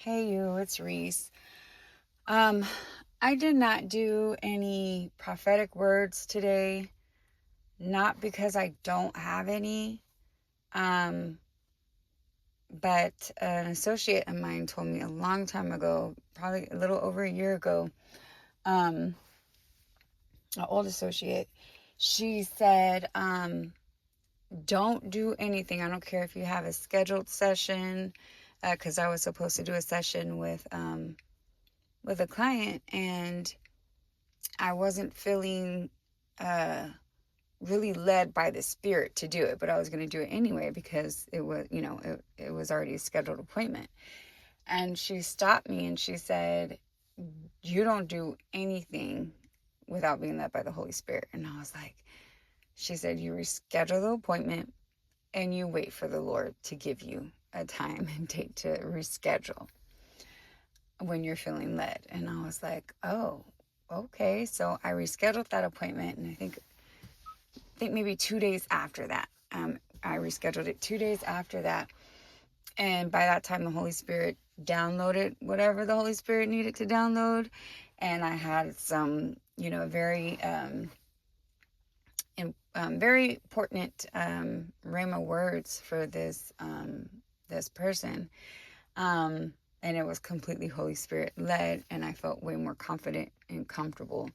Hey you, it's Reese. Um, I did not do any prophetic words today, not because I don't have any, um, but an associate of mine told me a long time ago, probably a little over a year ago, um, an old associate, she said, don't do anything. I don't care if you have a scheduled session, because I was supposed to do a session with a client, and I wasn't feeling uh, really led by the spirit to do it, but I was going to do it anyway because it was, it was already a scheduled appointment. And she stopped me and she said, "You don't do anything without being led by the Holy Spirit." And I was like, she said, "You reschedule the appointment and you wait for the Lord to give you a time and date to reschedule when you're feeling led." And I was like, "Oh, okay." So I rescheduled that appointment, and I think maybe 2 days after that. I rescheduled it 2 days after that. And by that time, the Holy Spirit downloaded whatever the Holy Spirit needed to download. And I had some, very, very important Rhema words for this person. And it was completely Holy Spirit led. And I felt way more confident and comfortable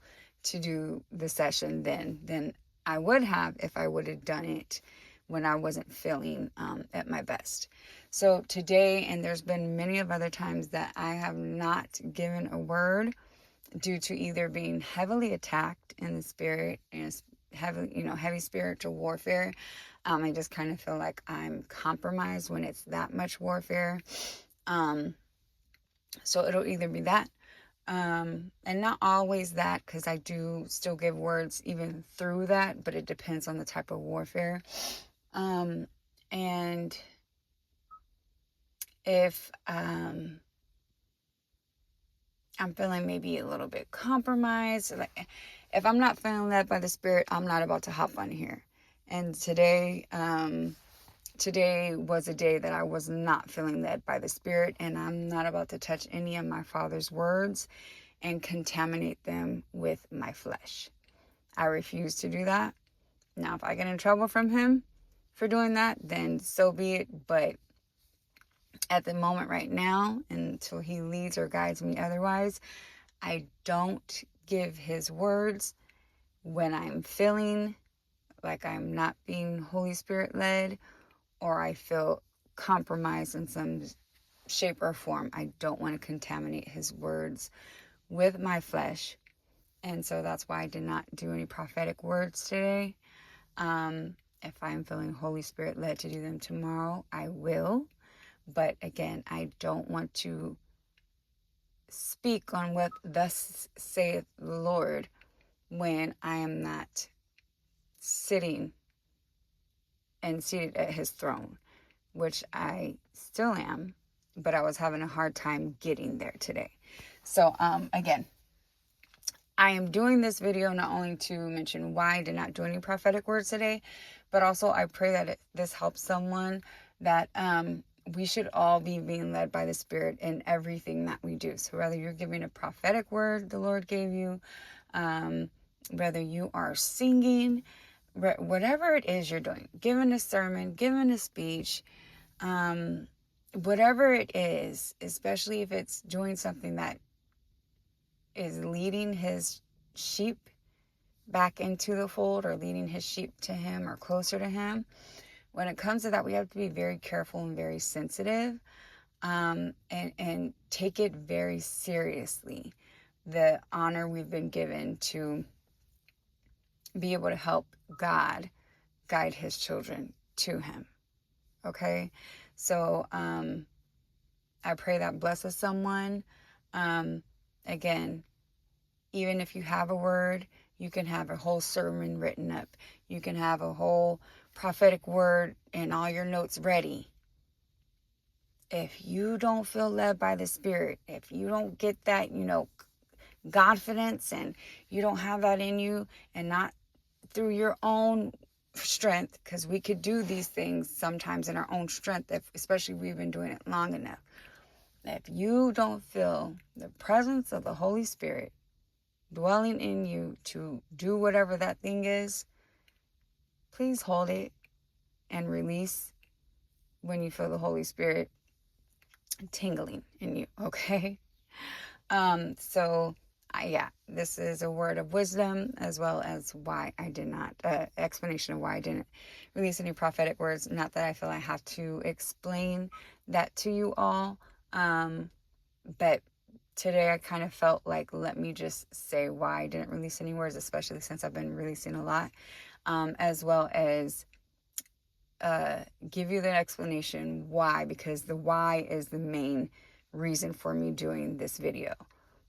to do the session than I would have if I would have done it when I wasn't feeling at my best. So today, and there's been many of other times that I have not given a word due to either being heavily attacked in the spirit and heavy spiritual warfare. I just kind of feel like I'm compromised when it's that much warfare. So it'll either be that, and not always that, because I do still give words even through that, but it depends on the type of warfare. And if I'm feeling maybe a little bit compromised, like if I'm not feeling led by the Spirit, I'm not about to hop on here. And today was a day that I was not feeling led by the Spirit, and I'm not about to touch any of my Father's words and contaminate them with my flesh. I refuse to do that. Now, if I get in trouble from him for doing that, then so be it. But at the moment right now, until he leads or guides me otherwise, I don't give his words when I'm feeling like I'm not being Holy Spirit led, or I feel compromised in some shape or form. I don't want to contaminate his words with my flesh. And so that's why I did not do any prophetic words today. If I'm feeling Holy Spirit led to do them tomorrow, I will. But again, I don't want to speak on what thus saith the Lord when I am not sitting and seated at his throne, which I still am, but I was having a hard time getting there today. So again, I am doing this video not only to mention why I did not do any prophetic words today, but also I pray that this helps someone, that we should all be being led by the Spirit in everything that we do. So whether you're giving a prophetic word the Lord gave you, whether you are singing, whatever it is you're doing, giving a sermon, giving a speech, whatever it is, especially if it's doing something that is leading his sheep back into the fold, or leading his sheep to him or closer to him. When it comes to that, we have to be very careful and very sensitive, and take it very seriously, the honor we've been given to be able to help God guide his children to him. Okay? So I pray that blesses someone. Again, even if you have a word, you can have a whole sermon written up. You can have a whole prophetic word and all your notes ready. If you don't feel led by the Spirit, if you don't get that, confidence, and you don't have that in you, and not through your own strength, because we could do these things sometimes in our own strength, especially if we've been doing it long enough. If you don't feel the presence of the Holy Spirit dwelling in you to do whatever that thing is, please hold it and release when you feel the Holy Spirit tingling in you, okay? This is a word of wisdom, as well as why I did not, explanation of why I didn't release any prophetic words. Not that I feel I have to explain that to you all, but today I kind of felt like, let me just say why I didn't release any words, especially since I've been releasing a lot, as well as give you the explanation why, because the why is the main reason for me doing this video.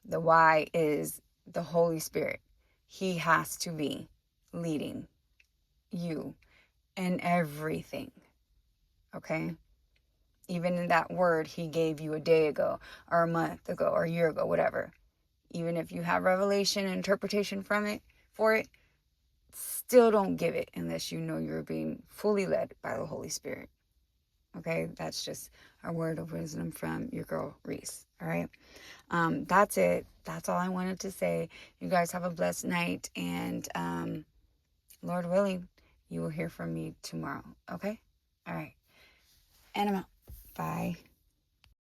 The why is the Holy Spirit. He has to be leading you in everything, okay? Even in that word he gave you a day ago, or a month ago, or a year ago, whatever. Even if you have revelation and interpretation for it, still don't give it unless you know you're being fully led by the Holy Spirit. Okay, that's just a word of wisdom from your girl Reese. All right, that's it. That's all I wanted to say. You guys have a blessed night, and Lord willing, you will hear from me tomorrow. Okay, all right, and I'm out. Bye.